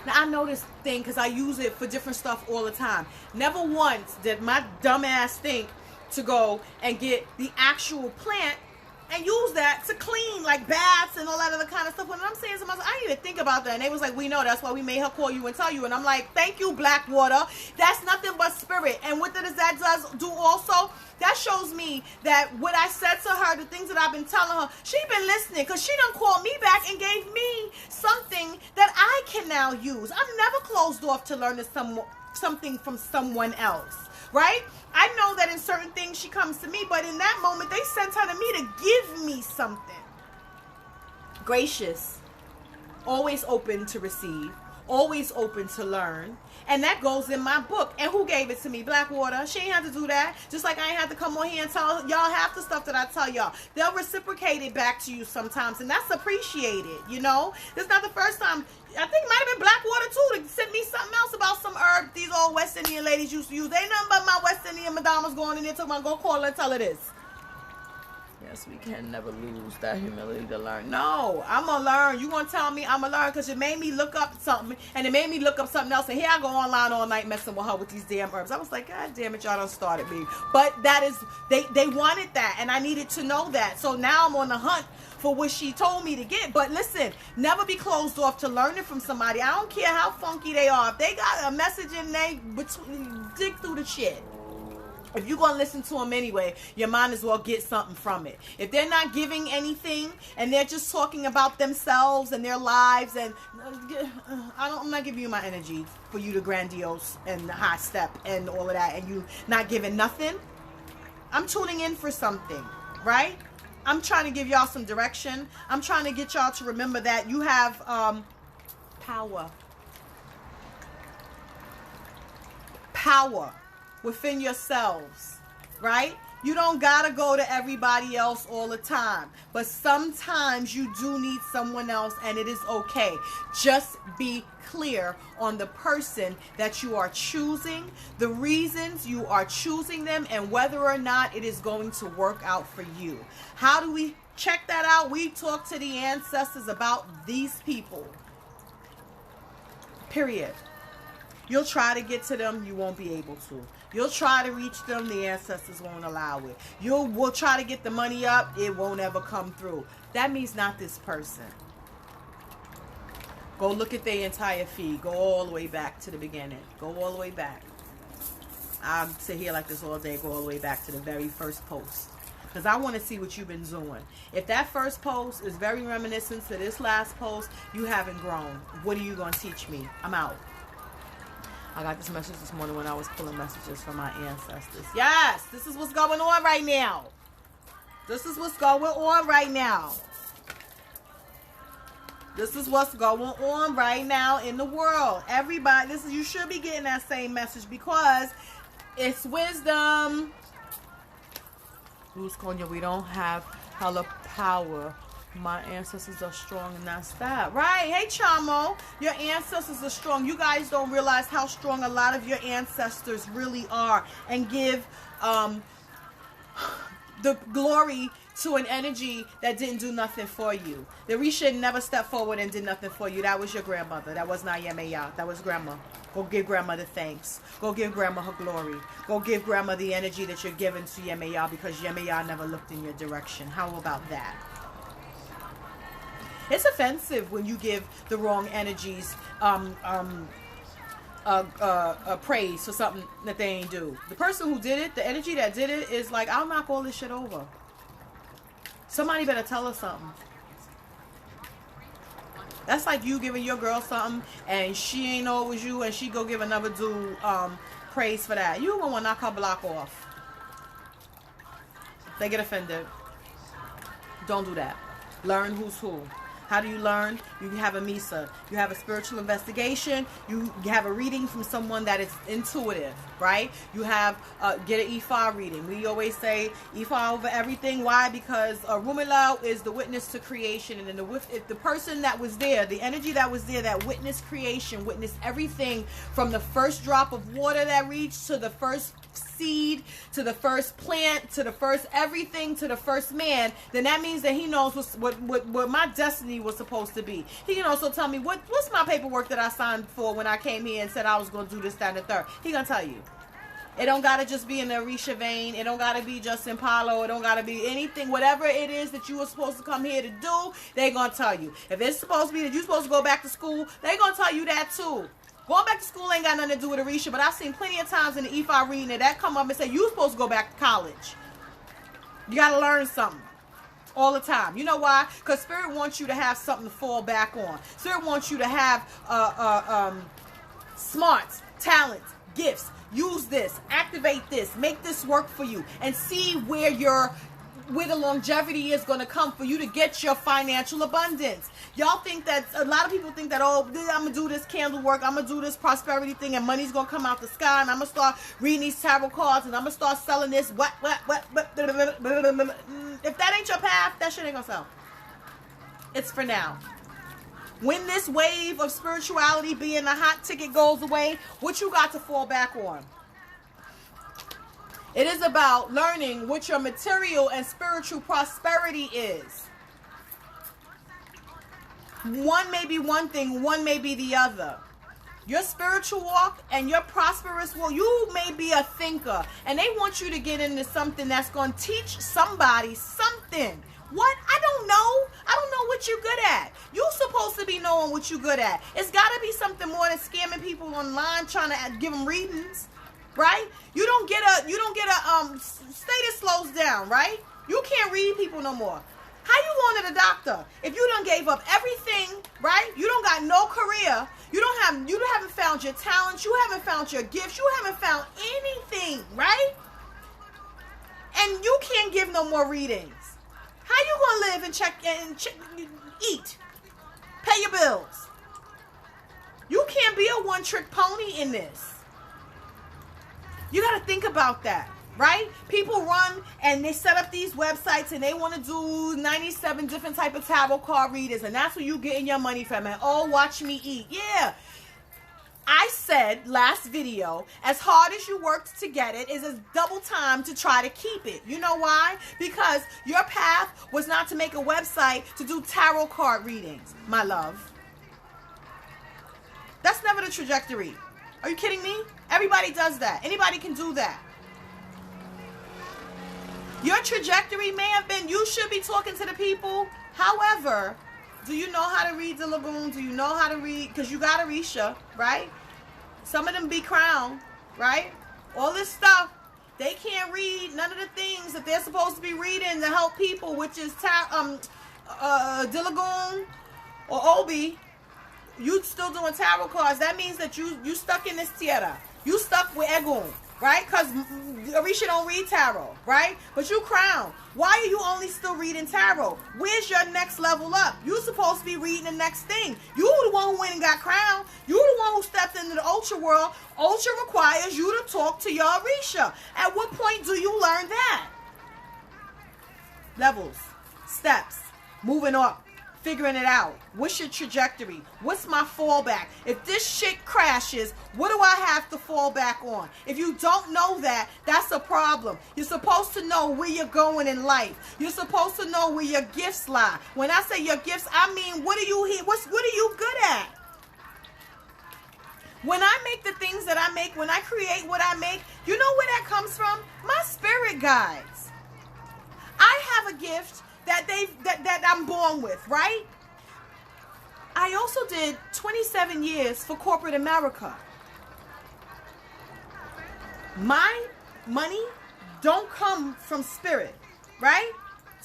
Now I know this thing because I use it for different stuff all the time. Never once did my dumb ass think to go and get the actual plant and use that to clean, like baths and all that other kind of stuff. When I'm saying to myself, I didn't even think about that. And they was like, we know, that's why we made her call you and tell you. And I'm like, thank you, Blackwater. That's nothing but spirit. And what does that do also? That shows me that what I said to her, the things that I've been telling her, she been listening, because she done called me back and gave me something that I can now use. I'm never closed off to learn something from someone else. Right? I know that in certain things she comes to me, but in that moment they sent her to me to give me something. Gracious, always open to receive, always open to learn, and that goes in my book. And who gave it to me? Blackwater. She ain't have to do that. Just like I ain't have to come on here and tell y'all half the stuff that I tell y'all. They'll reciprocate it back to you sometimes, and that's appreciated. You know, this is not the first time. I think it might have been Blackwater too to send me something else about some herb these old West Indian ladies used to use. They ain't nothing but my West Indian madamas going in there talking about, go call her and tell her this. Yeah, yes, we can never lose that humility to learn. No, I'm going to learn. You want to tell me I'm going to learn because it made me look up something, and it made me look up something else, and here I go online all night messing with her with these damn herbs. I was like, God damn it, y'all done started me. But that is, they wanted that, and I needed to know that. So now I'm on the hunt for what she told me to get. But listen, never be closed off to learning from somebody. I don't care how funky they are. If they got a message in they dig through the shit. If you're going to listen to them anyway, you might as well get something from it. If they're not giving anything and they're just talking about themselves and their lives, and I'm not giving you my energy for you to grandiose and high step and all of that, and you not giving nothing. I'm tuning in for something, right? I'm trying to give y'all some direction. I'm trying to get y'all to remember that you have power. Power within yourselves, right? You don't gotta go to everybody else all the time, but sometimes you do need someone else, and it is okay. Just be clear on the person that you are choosing, the reasons you are choosing them, and whether or not it is going to work out for you. How do we check that out? We talk to the ancestors about these people. Period. You'll try to get to them, you won't be able to. You'll try to reach them, the ancestors won't allow it. We'll try to get the money up, it won't ever come through. That means not this person. Go look at their entire feed. Go all the way back to the beginning. Go all the way back. I'll sit here like this all day, go all the way back to the very first post. Because I want to see what you've been doing. If that first post is very reminiscent to this last post, you haven't grown. What are you going to teach me? I'm out. I got this message this morning when I was pulling messages from my ancestors. Yes, this is what's going on right now. This is what's going on right now. This is what's going on right now in the world. Everybody, you should be getting that same message because it's wisdom. Luz Konya, we don't have hella power. My ancestors are strong, and that's that. Right. Hey, Chamo. Your ancestors are strong. You guys don't realize how strong a lot of your ancestors really are, and give the glory to an energy that didn't do nothing for you. The Risha never stepped forward and did nothing for you. That was your grandmother. That was not Yemeya. That was grandma. Go give grandma the thanks. Go give grandma her glory. Go give grandma the energy that you're giving to Yemeya, because Yemeya never looked in your direction. How about that? It's offensive when you give the wrong energies praise for something that they ain't do. The person who did it, the energy that did it, is like, I'll knock all this shit over. Somebody better tell us something. That's like you giving your girl something and she ain't know it was you, and she go give another dude praise for that. You gonna knock her block off. They get offended. Don't do that. Learn who's who. How do you learn? You have a Misa. You have a spiritual investigation. You have a reading from someone that is intuitive, right? You have, get an Ifa reading. We always say Ifa over everything. Why? Because Rumila is the witness to creation. And if the person that was there, the energy that was there, that witnessed creation, witnessed everything from the first drop of water that reached to the first seed, to the first plant, to the first everything, to the first man, then that means that he knows what my destiny was supposed to be. He can also tell me what's my paperwork that I signed for when I came here and said I was going to do this, that, and the third. He gonna tell you. It don't gotta just be in the Orisha vein. It don't gotta be just in Palo. It don't gotta be anything. Whatever it is that you were supposed to come here to do, they gonna tell you. If it's supposed to be that you're supposed to go back to school, they gonna tell you that too. Going back to school ain't got nothing to do with Orisha, but I've seen plenty of times in the Ifa reading that come up and say, you're supposed to go back to college. You got to learn something all the time. You know why? Because Spirit wants you to have something to fall back on. Spirit wants you to have smarts, talents, gifts. Use this, activate this, make this work for you, and see where the longevity is going to come for you to get your financial abundance. Y'all think that, a lot of people think that, oh, I'm going to do this candle work, I'm going to do this prosperity thing, and money's going to come out the sky, and I'm going to start reading these tarot cards, and I'm going to start selling this, what. If that ain't your path, that shit ain't going to sell. It's for now. When this wave of spirituality being the hot ticket goes away, what you got to fall back on? It is about learning what your material and spiritual prosperity is. One may be one thing, one may be the other. Your spiritual walk and your prosperous walk, you may be a thinker, and they want you to get into something that's going to teach somebody something. What? I don't know. I don't know what you're good at. You're supposed to be knowing what you're good at. It's got to be something more than scamming people online, trying to give them readings, right? You don't get a status slows down, right? You can't read people no more. How you going to the doctor if you done gave up everything, right? You don't got no career. You haven't found your talents. You haven't found your gifts. You haven't found anything, right? And you can't give no more readings. How you gonna live and check, eat, pay your bills? You can't be a one-trick pony in this. You got to think about that. Right? People run and they set up these websites and they want to do 97 different type of tarot card readers, and that's where you getting your money from. And oh, watch me eat. Yeah. I said last video, as hard as you worked to get it, is a double time to try to keep it. You know why? Because your path was not to make a website to do tarot card readings, my love. That's never the trajectory. Are you kidding me? Everybody does that. Anybody can do that. Your trajectory may have been, you should be talking to the people. However, do you know how to read the lagoon? Do you know how to read? Because you got Orisha, right? Some of them be crowned, right? All this stuff, they can't read none of the things that they're supposed to be reading to help people, which is Dilagoon or Obi. You still doing tarot cards. That means that you stuck in this tierra. You stuck with Egun. Right? Because Orisha don't read tarot, right? But you crown. Why are you only still reading tarot? Where's your next level up? You're supposed to be reading the next thing. You the one who went and got crowned. You the one who stepped into the ultra world. Ultra requires you to talk to your Orisha. At what point do you learn that? Levels, steps, moving up, figuring it out. What's your trajectory? What's my fallback? If this shit crashes, what do I have to fall back on? If you don't know that, that's a problem. You're supposed to know where you're going in life. You're supposed to know where your gifts lie. When I say your gifts, I mean, what are you good at? When I make the things that I make, when I create what I make, you know where that comes from? My spirit guides. I have a gift that I'm born with, right? I also did 27 years for corporate America. My money don't come from spirit, right?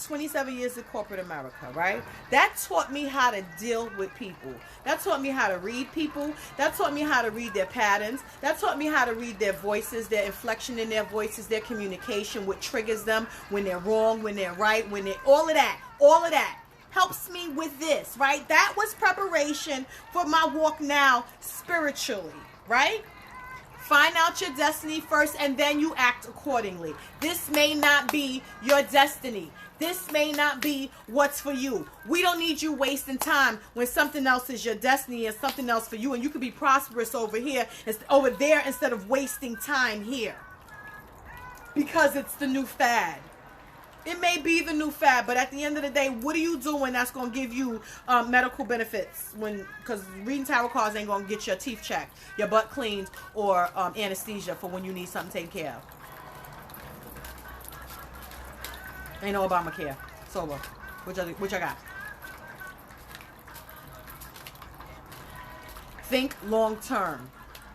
27 years in corporate America, right? That taught me how to deal with people. That taught me how to read people. That taught me how to read their patterns. That taught me how to read their voices, their inflection in their voices, their communication, what triggers them, when they're wrong, when they're right, when they're all of that helps me with this, right? That was preparation for my walk now spiritually, right? Find out your destiny first and then you act accordingly. This may not be your destiny. This may not be what's for you. We don't need you wasting time when something else is your destiny and something else for you, and you could be prosperous over there instead of wasting time here. Because it's the new fad. It may be the new fad, but at the end of the day, what are you doing that's going to give you medical benefits? Because reading tarot cards ain't going to get your teeth checked, your butt cleaned, or anesthesia for when you need something taken care of. Ain't no Obamacare. Sober. Which I got. Think long term.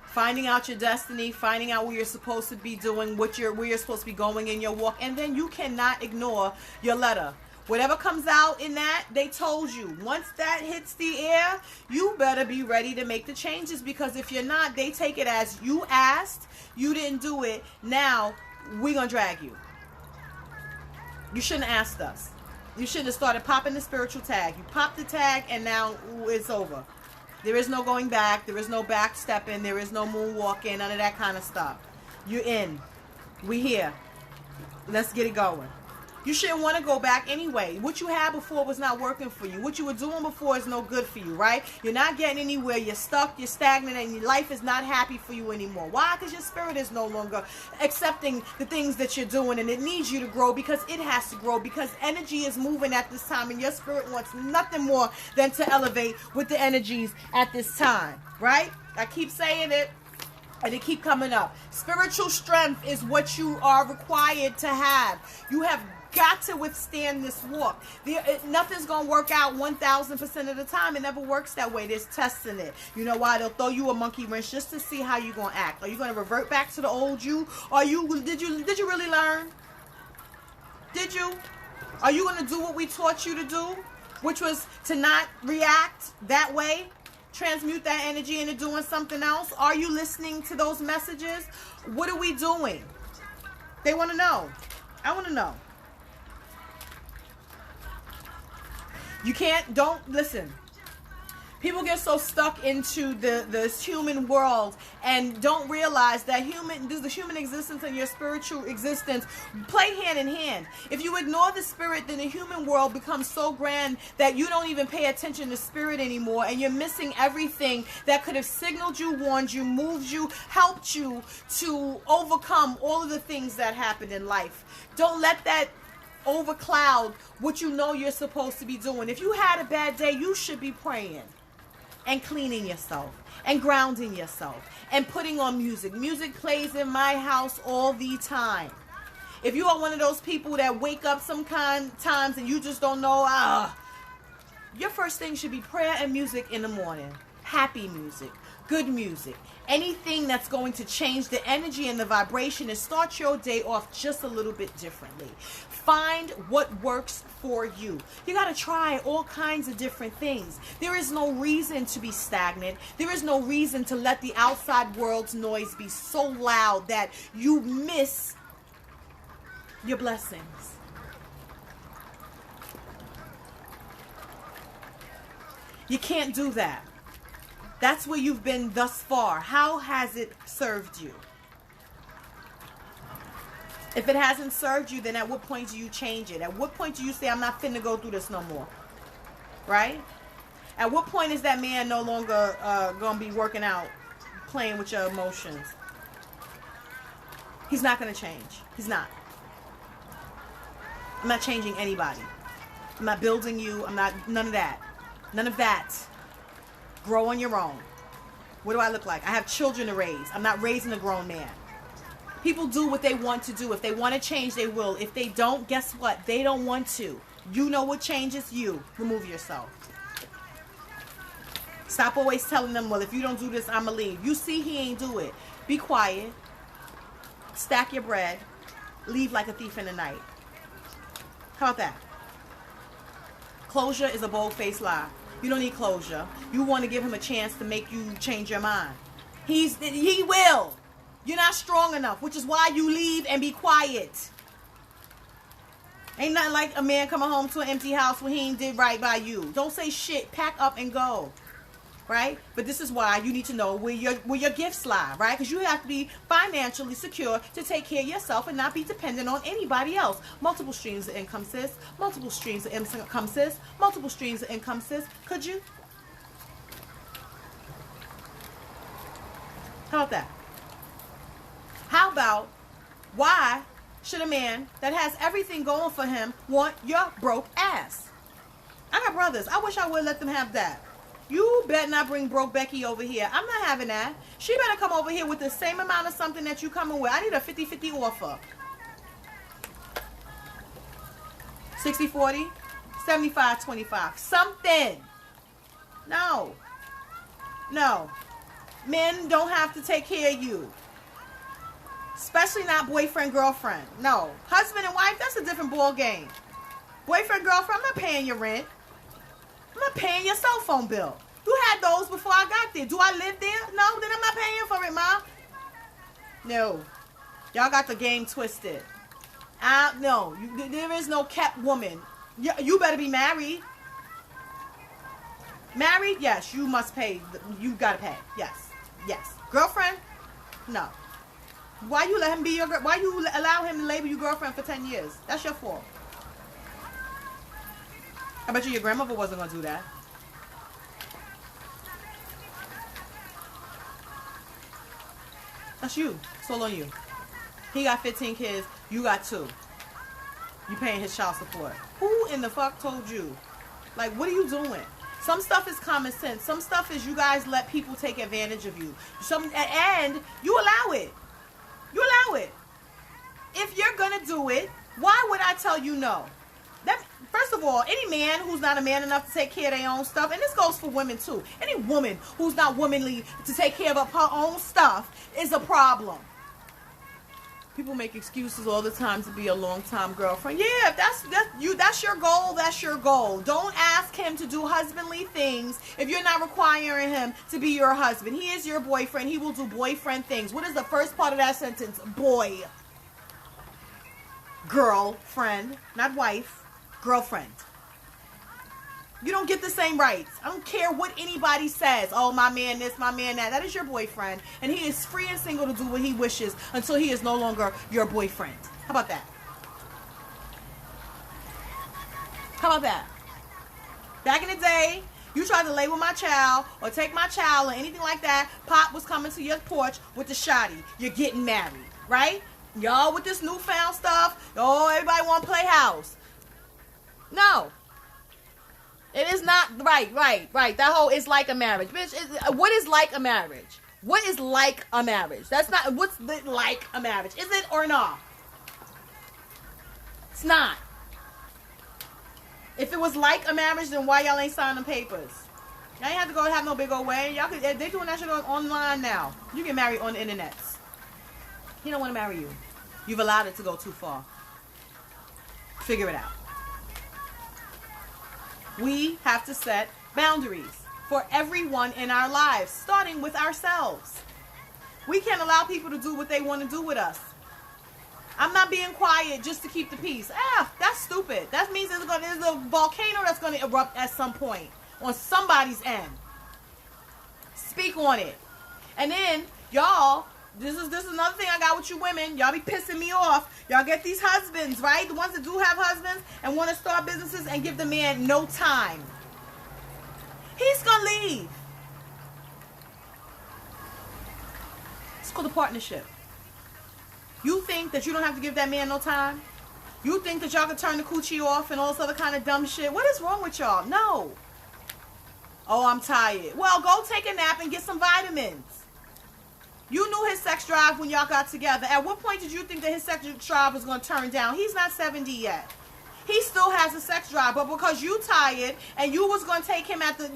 Finding out your destiny, finding out what you're supposed to be doing, where you're supposed to be going in your walk, and then you cannot ignore your letter. Whatever comes out in that, they told you. Once that hits the air, you better be ready to make the changes, because if you're not, they take it as you asked, you didn't do it, now we're going to drag you. You shouldn't have asked us. You shouldn't have started popping the spiritual tag. You popped the tag and now it's over. There is no going back. There is no backstepping. There is no moonwalking. None of that kind of stuff. You're in. We here. Let's get it going. You shouldn't want to go back anyway. What you had before was not working for you. What you were doing before is no good for you, right? You're not getting anywhere. You're stuck. You're stagnant, and your life is not happy for you anymore. Why? Because your spirit is no longer accepting the things that you're doing, and it needs you to grow because it has to grow, because energy is moving at this time, and your spirit wants nothing more than to elevate with the energies at this time, right? I keep saying it. And it keep coming up. Spiritual strength is what you are required to have. You have got to withstand this walk. Nothing's going to work out 1,000% of the time. It never works that way. There's tests in it. You know why? They'll throw you a monkey wrench just to see how you're going to act. Are you going to revert back to the old you? Or did you really learn? Did you? Are you going to do what we taught you to do? Which was to not react that way? Transmute that energy into doing something else? Are you listening to those messages? What are we doing? They want to know. I want to know. Don't listen. People get so stuck into this human world and don't realize that the human existence and your spiritual existence play hand in hand. If you ignore the spirit, then the human world becomes so grand that you don't even pay attention to spirit anymore, and you're missing everything that could have signaled you, warned you, moved you, helped you to overcome all of the things that happened in life. Don't let that overcloud what you know you're supposed to be doing. If you had a bad day, you should be praying and cleaning yourself and grounding yourself and putting on music. Music plays in my house all the time. If you are one of those people that wake up sometimes and you just don't know, your first thing should be prayer and music in the morning. Happy music, good music, anything that's going to change the energy and the vibration and start your day off just a little bit differently. Find what works for you. You got to try all kinds of different things. There is no reason to be stagnant. There is no reason to let the outside world's noise be so loud that you miss your blessings. You can't do that. That's where you've been thus far. How has it served you? If it hasn't served you, then at what point do you change it? At what point do you say, I'm not finna go through this no more? Right? At what point is that man no longer going to be working out, playing with your emotions? He's not going to change. He's not. I'm not changing anybody. I'm not building you. I'm not, none of that. None of that. Grow on your own. What do I look like? I have children to raise. I'm not raising a grown man. People do what they want to do. If they want to change, they will. If they don't, guess what? They don't want to. You know what changes you. Remove yourself. Stop always telling them, well, if you don't do this, I'm going to leave. You see he ain't do it. Be quiet. Stack your bread. Leave like a thief in the night. How about that? Closure is a bold-faced lie. You don't need closure. You want to give him a chance to make you change your mind. He will. You're not strong enough, which is why you leave and be quiet. Ain't nothing like a man coming home to an empty house when he ain't did right by you. Don't say shit. Pack up and go. Right? But this is why you need to know where your gifts lie, right? Because you have to be financially secure to take care of yourself and not be dependent on anybody else. Multiple streams of income, sis. Multiple streams of income, sis. Multiple streams of income, sis. Could you? How about that? How about, why should a man that has everything going for him want your broke ass? I got brothers. I wish I would let them have that. You better not bring broke Becky over here. I'm not having that. She better come over here with the same amount of something that you coming with. I need a 50-50 offer. 60-40, 75-25. Something. No. No. Men don't have to take care of you. Especially not boyfriend, girlfriend. No. Husband and wife, that's a different ball game. Boyfriend, girlfriend, I'm not paying your rent. I'm not paying your cell phone bill. You had those before I got there. Do I live there? No, then I'm not paying for it, Ma. No. Y'all got the game twisted. No. There is no kept woman. You better be married. Married? Yes, you must pay. You gotta pay. Yes. Yes. Girlfriend? No. Why you let him be your girl? Why you allow him to label you girlfriend for 10 years? That's your fault. I bet you your grandmother wasn't going to do that. That's you. It's all on you. He got 15 kids. You got 2. You paying his child support. Who in the fuck told you? Like, what are you doing? Some stuff is common sense. Some stuff is you guys let people take advantage of you. And you allow it. You allow it. If you're going to do it, why would I tell you no? First of all, any man who's not a man enough to take care of their own stuff, and this goes for women too. Any woman who's not womanly to take care of her own stuff is a problem. People make excuses all the time to be a long-time girlfriend. Yeah, that's your goal, that's your goal. Don't ask him to do husbandly things if you're not requiring him to be your husband. He is your boyfriend. He will do boyfriend things. What is the first part of that sentence? Boy. Girlfriend, not wife. Girlfriend. You don't get the same rights. I don't care what anybody says. Oh, my man this, my man that. That is your boyfriend. And he is free and single to do what he wishes until he is no longer your boyfriend. How about that? How about that? Back in the day, you tried to lay with my child or take my child or anything like that. Pop was coming to your porch with the shotty. You're getting married, right? Y'all with this newfound stuff. Oh, everybody want to play house. No. It is not right. That whole is like a marriage. Bitch, what is like a marriage? What is like a marriage? That's not, what's like a marriage? Is it or not? It's not. If it was like a marriage, then why y'all ain't signing papers? Y'all ain't have to go have no big old wedding. Y'all could, they doing that shit online now. You get married on the internet. He don't want to marry you. You've allowed it to go too far. Figure it out. We have to set boundaries for everyone in our lives, starting with ourselves. We can't allow people to do what they want to do with us. I'm not being quiet just to keep the peace. That's stupid. That means there's a volcano that's going to erupt at some point on somebody's end. Speak on it. And then, y'all, this is another thing I got with you women. Y'all be pissing me off. Y'all get these husbands, right? The ones that do have husbands and want to start businesses and give the man no time. He's going to leave. It's called a partnership. You think that you don't have to give that man no time? You think that y'all can turn the coochie off and all this other kind of dumb shit? What is wrong with y'all? No. Oh, I'm tired. Well, go take a nap and get some vitamins. You knew his sex drive when y'all got together. At what point did you think that his sex drive was going to turn down? He's not 70 yet. He still has a sex drive. But because you tired and you was going to take him at the,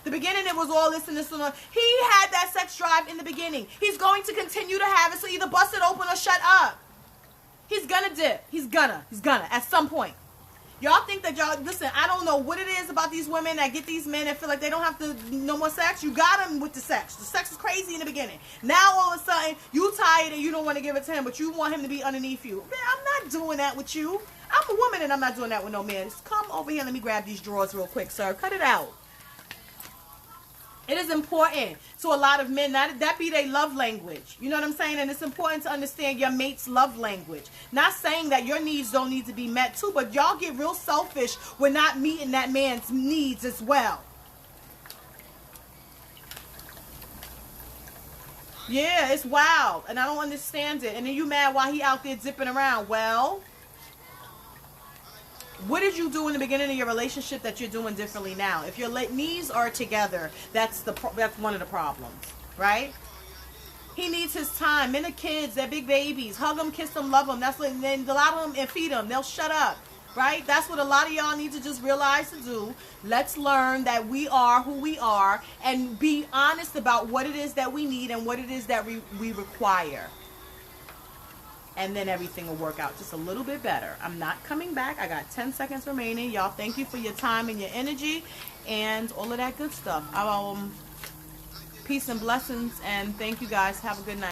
the beginning, it was all this and this and that. He had that sex drive in the beginning. He's going to continue to have it, so either bust it open or shut up. He's going to dip. He's gonna at some point. Y'all think that listen, I don't know what it is about these women that get these men that feel like they don't have to, no more sex. You got them with the sex. The sex is crazy in the beginning. Now all of a sudden, you tired and you don't want to give it to him, but you want him to be underneath you. Man, I'm not doing that with you. I'm a woman and I'm not doing that with no man. Just come over here, let me grab these drawers real quick, sir. Cut it out. It is important to a lot of men that be their love language. You know what I'm saying? And it's important to understand your mate's love language. Not saying that your needs don't need to be met too, but y'all get real selfish when not meeting that man's needs as well. Yeah, it's wild. And I don't understand it. And then you mad why he out there dipping around. Well, what did you do in the beginning of your relationship that you're doing differently now? If your knees are together, that's one of the problems, right? He needs his time. Men are kids. They're big babies. Hug them, kiss them, love them. That's what. And then allow them and feed them. They'll shut up, right? That's what a lot of y'all need to just realize to do. Let's learn that we are who we are and be honest about what it is that we need and what it is that we require. And then everything will work out just a little bit better. I'm not coming back. I got 10 seconds remaining. Y'all, thank you for your time and your energy and all of that good stuff. Peace and blessings, and thank you guys. Have a good night.